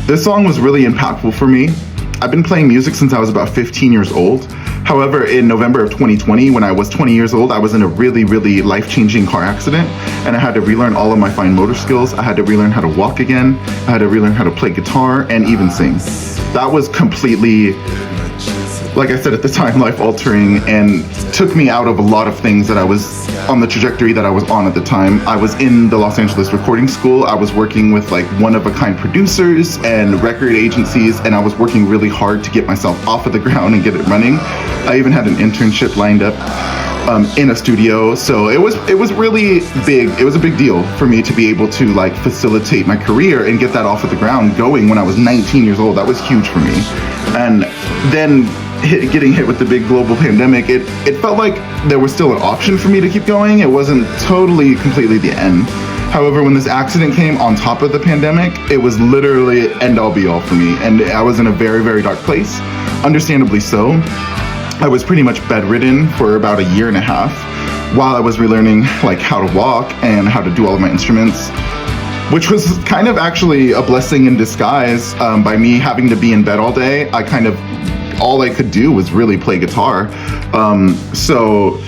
This song was really impactful for me. I've been playing music since I was about 15 years old. However, in November of 2020, when I was 20 years old, I was in a really, really life-changing car accident, and I had to relearn all of my fine motor skills. I had to relearn how to walk again. I had to relearn how to play guitar and even sing. That was completely, like I said at the time, life-altering, and took me out of a lot of things that I was on the trajectory that I was on at the time. I was in the Los Angeles recording school. I was working with like one-of-a-kind producers and record agencies, and I was working really hard to get myself off of the ground and get it running. I even had an internship lined up in a studio, so it was really big. It was a big deal for me to be able to like facilitate my career and get that off of the ground going when I was 19 years old. That was huge for me. And then getting hit with the big global pandemic, it felt like there was still an option for me to keep going. It wasn't completely the end. However, when this accident came on top of the pandemic, it was literally end all be all for me, and I was in a very, very dark place, understandably so. I was pretty much bedridden for about a year and a half while I was relearning like how to walk and how to do all of my instruments, which was kind of actually a blessing in disguise. By me having to be in bed all day, all I could do was really play guitar. So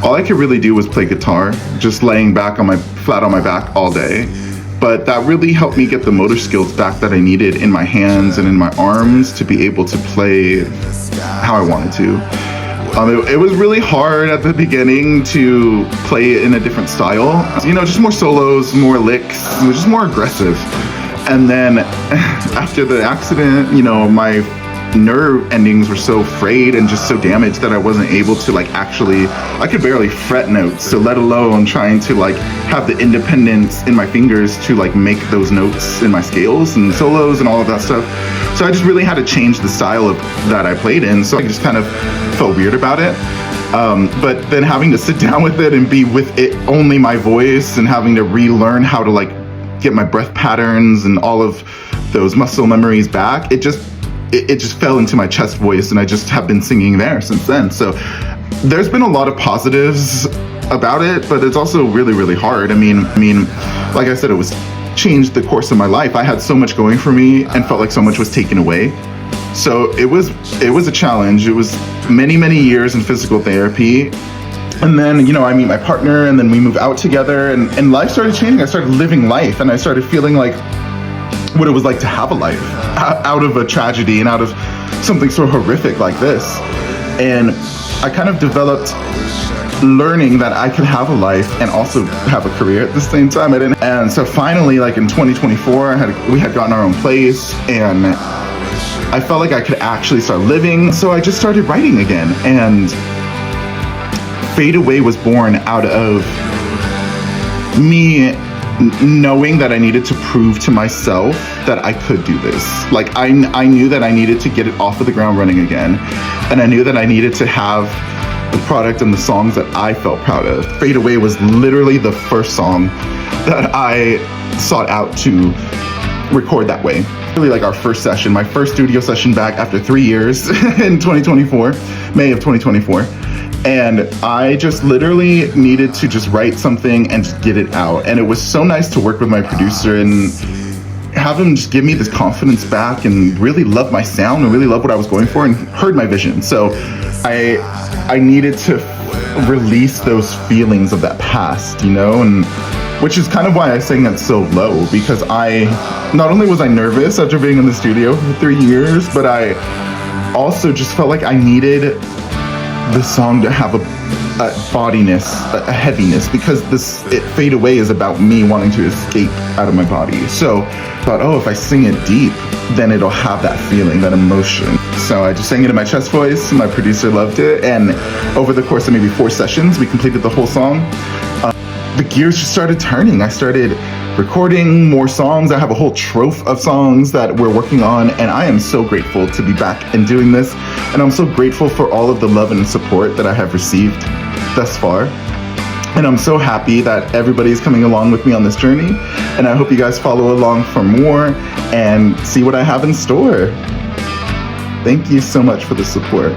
all I could really do was play guitar, just laying back flat on my back all day. But that really helped me get the motor skills back that I needed in my hands and in my arms to be able to play how I wanted to. It was really hard at the beginning to play in a different style. Just more solos, more licks, just more aggressive. And then after the accident, my nerve endings were so frayed and just so damaged that I wasn't able to I could barely fret notes, so let alone trying to have the independence in my fingers to make those notes in my scales and solos and all of that stuff. So I just really had to change the style that I played in, so I just kind of felt weird about it. But then having to sit down with it and be with it only my voice and having to relearn how to get my breath patterns and all of those muscle memories back, it just fell into my chest voice, and I just have been singing there since then. So there's been a lot of positives about it, but it's also really, really hard. I mean, like I said, it was changed the course of my life. I had so much going for me and felt like so much was taken away. So it was a challenge. It was many, many years in physical therapy. And then, I meet my partner, and then we move out together, and life started changing. I started living life, and I started feeling like what it was like to have a life out of a tragedy and out of something so horrific like this. And I kind of developed learning that I could have a life and also have a career at the same time. And so finally, in 2024, we had gotten our own place, and I felt like I could actually start living. So I just started writing again, and Fade Away was born out of me knowing that I needed to prove to myself that I could do this. I knew that I needed to get it off of the ground running again, and I knew that I needed to have the product and the songs that I felt proud of. Fade Away was literally the first song that I sought out to record that way. Really our first session, my first studio session back after 3 years in 2024, May of 2024. And I just literally needed to just write something and just get it out. And it was so nice to work with my producer and have him just give me this confidence back and really love my sound and really love what I was going for and heard my vision. So I needed to release those feelings of that past, and which is kind of why I sang it so low, because not only was I nervous after being in the studio for 3 years, but I also just felt like I needed the song to have a bodiness, a heaviness, because Fade Away is about me wanting to escape out of my body. So I thought, if I sing it deep, then it'll have that feeling, that emotion. So I just sang it in my chest voice. My producer loved it, and over the course of maybe 4 sessions, we completed the whole song. The gears just started turning. I started recording more songs. I have a whole trove of songs that we're working on, and I am so grateful to be back and doing this. And I'm so grateful for all of the love and support that I have received thus far. And I'm so happy that everybody is coming along with me on this journey. And I hope you guys follow along for more and see what I have in store. Thank you so much for the support.